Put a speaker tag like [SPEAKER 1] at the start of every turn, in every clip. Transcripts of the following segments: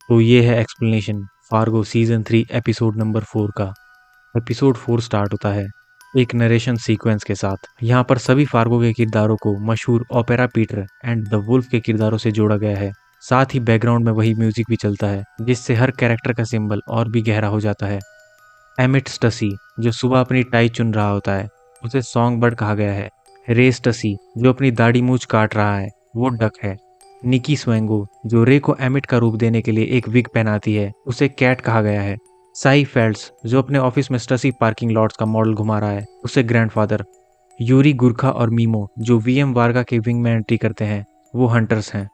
[SPEAKER 1] तो ये है explanation Fargo season 3 episode number 4 का। एपिसोड 4 स्टार्ट होता है एक नरेशन सीक्वेंस के साथ। यहाँ पर सभी फार्गो के किरदारों को मशहूर opera Peter and the wolf के किरदारों से जोड़ा गया है। साथ ही बैकग्राउंड में वही म्यूजिक भी चलता है जिससे हर कैरेक्टर का सिंबल और भी गहरा हो जाता है। एमिट स्टसी जो सुबह अपनी टाई चुन रहा होता है उसे सॉन्ग बर्ड कहा गया है। रे स्टसी जो अपनी दाढ़ी मूंछ काट रहा है वो डक है। निकी स्वेंगो जो रे को एमिट का रूप देने के लिए एक विग पहनाती है उसे कैट कहा गया है। साई फेल्ड्स जो अपने ऑफिस में स्टसी पार्किंग लॉट्स का मॉडल घुमा रहा है उसे ग्रैंडफादर। यूरी गुरखा और मीमो जो वीएम वार्गा के विंग में एंट्री करते हैं वो हंटर्स हैं।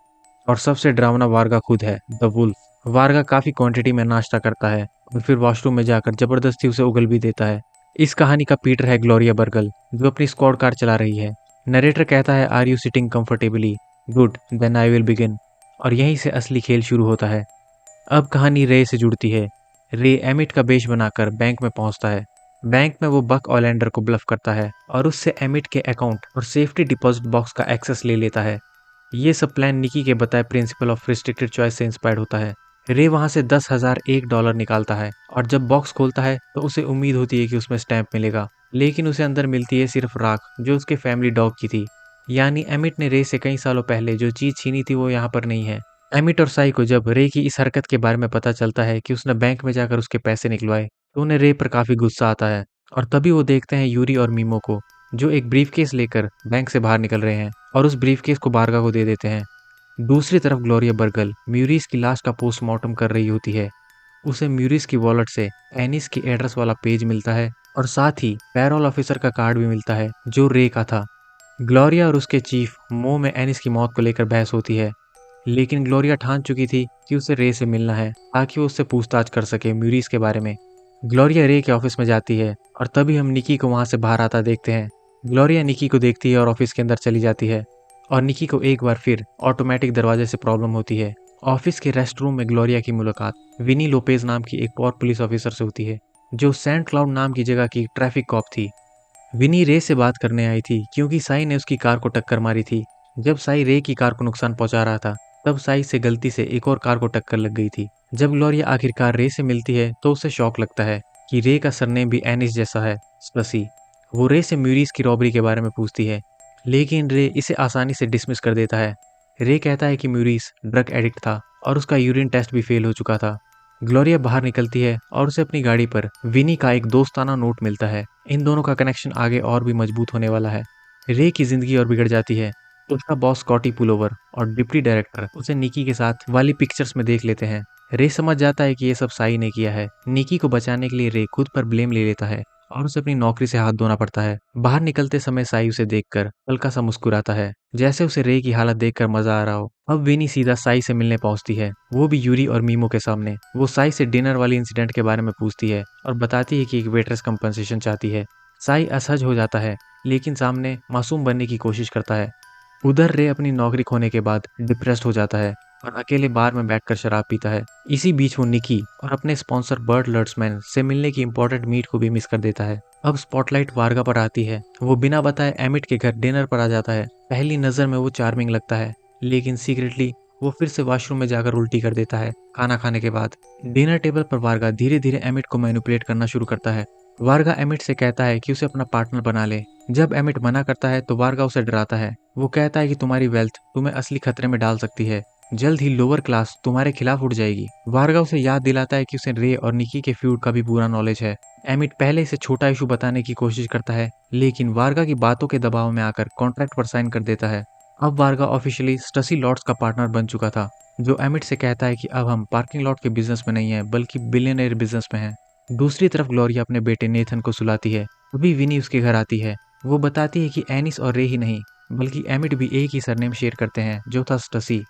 [SPEAKER 1] और सबसे डरावना वार्गा खुद है द वुल्फ। वार्गा काफी क्वांटिटी में नाश्ता करता है और फिर वॉशरूम में जाकर जबरदस्ती उसे उगल भी देता है। इस कहानी का पीटर है ग्लोरिया बर्गल जो अपनी स्क्वाड कार चला रही है। नरेटर कहता है are you sitting comfortably, good then I will begin. और यहीं से असली खेल शुरू होता है। अब कहानी रे से जुड़ती है। रे एमिट का बेश बनाकर बैंक में पहुंचता है। बैंक में वो बक ऑलैंडर को ब्लफ करता है और उससे एमिट के अकाउंट और सेफ्टी डिपॉजिट बॉक्स का एक्सेस ले लेता है। ये सब प्लान निकी के बताए प्रिंसिपल ऑफ रिस्ट्रिक्टेड चॉइस से इंस्पायर्ड होता है। रे वहां से $10,001 निकालता है और जब बॉक्स खोलता है तो उसे उम्मीद होती है कि उसमें स्टैंप मिलेगा, लेकिन उसे अंदर मिलती है सिर्फ राख जो उसके फैमिली डॉग की थी। यानी एमिट ने रे से कई सालों पहले जो चीज छीनी थी वो यहाँ पर नहीं है। एमिट और साई को जब रे की इस हरकत के बारे में पता चलता है कि उसने बैंक में जाकर उसके पैसे निकलवाए तो उन्हें रे पर काफी गुस्सा आता है। और तभी वो देखते हैं यूरी और मीमो को जो एक ब्रीफकेस लेकर बैंक से बाहर निकल रहे हैं और उस ब्रीफकेस को बारगा को दे देते हैं। दूसरी तरफ ग्लोरिया बर्गल म्यूरिस की लाश का पोस्टमार्टम कर रही होती है। उसे म्यूरिस की वॉलेट से एनिस की एड्रेस वाला पेज मिलता है और साथ ही पैरोल ऑफिसर का कार्ड भी मिलता है जो रे का था। ग्लोरिया और उसके चीफ मो में एनिस की मौत को लेकर बहस होती है, लेकिन ग्लोरिया ठान चुकी थी कि उसे रे से मिलना है ताकि वो उससे पूछताछ कर सके म्यूरिस के बारे में। ग्लोरिया रे के ऑफिस में जाती है और तभी हम निकी को वहां से बाहर आता देखते हैं। ग्लोरिया निकी को देखती है और ऑफिस के अंदर चली जाती है और निकी को एक बार फिर ऑटोमेटिक दरवाजे से प्रॉब्लम होती है। ऑफिस के रेस्ट रूम में ग्लोरिया की मुलाकात विनी लोपेज नाम की एक और पुलिस ऑफिसर से होती है जो सेंट क्लाउड नाम की जगह की ट्रैफिक कॉप थी। विनी रे से बात करने आई थी क्योंकि साई ने उसकी कार को टक्कर मारी थी। जब साई रे की कार को नुकसान पहुंचा रहा था तब साई से गलती से एक और कार को टक्कर लग गई थी। जब ग्लोरिया आखिरकार रे से मिलती है तो उसे शौक लगता है कि रे का सरनेम भी एनिस जैसा है, स्पसी। वो रे से म्यूरिस की रॉबरी के बारे में पूछती है, लेकिन रे इसे आसानी से डिसमिस कर देता है। रे कहता है कि म्यूरिस ड्रग एडिक्ट था और उसका यूरिन टेस्ट भी फेल हो चुका था। ग्लोरिया बाहर निकलती है और उसे अपनी गाड़ी पर विनी का एक दोस्ताना नोट मिलता है। इन दोनों का कनेक्शन आगे और भी मजबूत होने वाला है। रे की जिंदगी और बिगड़ जाती है। उसका बॉस स्कॉटी पुलोवर और डिप्टी डायरेक्टर उसे निकी के साथ वाली पिक्चर्स में देख लेते हैं। रे समझ जाता है कि ये सब साई ने किया है। निकी को बचाने के लिए रे खुद पर ब्लेम ले लेता है और उसे अपनी नौकरी से हाथ धोना पड़ता है। बाहर निकलते समय साई उसे देखकर हल्का सा मुस्कुराता है जैसे उसे रे की हालत देखकर मजा आ रहा हो। अब विनी सीधा साई से मिलने पहुंचती है, वो भी यूरी और मीमो के सामने। वो साई से डिनर वाली इंसिडेंट के बारे में पूछती है और बताती है कि एक वेट्रेस कंपनसेशन चाहती है। साई असहज हो जाता है लेकिन सामने मासूम बनने की कोशिश करता है। उधर रे अपनी नौकरी खोने के बाद डिप्रेस्ड हो जाता है और अकेले बार में बैठकर शराब पीता है। इसी बीच वो निकी और अपने स्पॉन्सर बर्ड लर्ट्समैन से मिलने की इंपॉर्टेंट मीट को भी मिस कर देता है। अब स्पॉटलाइट वार्गा पर आती है। वो बिना बताए एमिट के घर डिनर पर आ जाता है। पहली नजर में वो चार्मिंग लगता है, लेकिन सीक्रेटली वो फिर से वॉशरूम में जाकर उल्टी कर देता है खाना खाने के बाद। डिनर टेबल पर वार्गा धीरे धीरे एमिट को मैनिपुलेट करना शुरू करता है। वार्गा एमिट से कहता है कि उसे अपना पार्टनर बना ले। जब एमिट मना करता है तो वार्गा उसे डराता है। वो कहता है कि तुम्हारी वेल्थ तुम्हें असली खतरे में डाल सकती है, जल्द ही लोअर क्लास तुम्हारे खिलाफ उठ जाएगी। वार्गा उसे याद दिलाता है कि उसे रे और निकी के फ्यूड का भी पूरा नॉलेज है। एमिट पहले इसे छोटा इशू बताने की कोशिश करता है, लेकिन वार्गा की बातों के दबाव में आकर कॉन्ट्रैक्ट पर साइन कर देता है। अब वार्गा ऑफिशियली स्टसी लॉट्स का पार्टनर बन चुका था, जो एमिट से कहता है कि अब हम पार्किंग लॉट के बिजनेस में नहीं है बल्कि बिलियनर बिजनेस में हैं। दूसरी तरफ ग्लोरिया अपने बेटे नेथन को सुलाती है। तभी विनी उसके घर आती है। वो बताती है कि एनिस और रे ही नहीं बल्कि एमिट भी एक ही सरनेम शेयर करते हैं जो था स्टसी।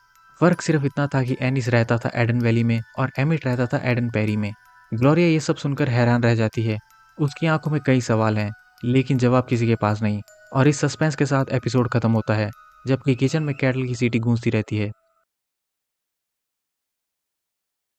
[SPEAKER 1] फर्क सिर्फ इतना था कि एनिस रहता था एडन वैली में और एमिट रहता था एडन पेरी में। ग्लोरिया ये सब सुनकर हैरान रह जाती है। उसकी आंखों में कई सवाल हैं लेकिन जवाब किसी के पास नहीं। और इस सस्पेंस के साथ एपिसोड खत्म होता है जबकि किचन में कैटल की सीटी गूंजती रहती है।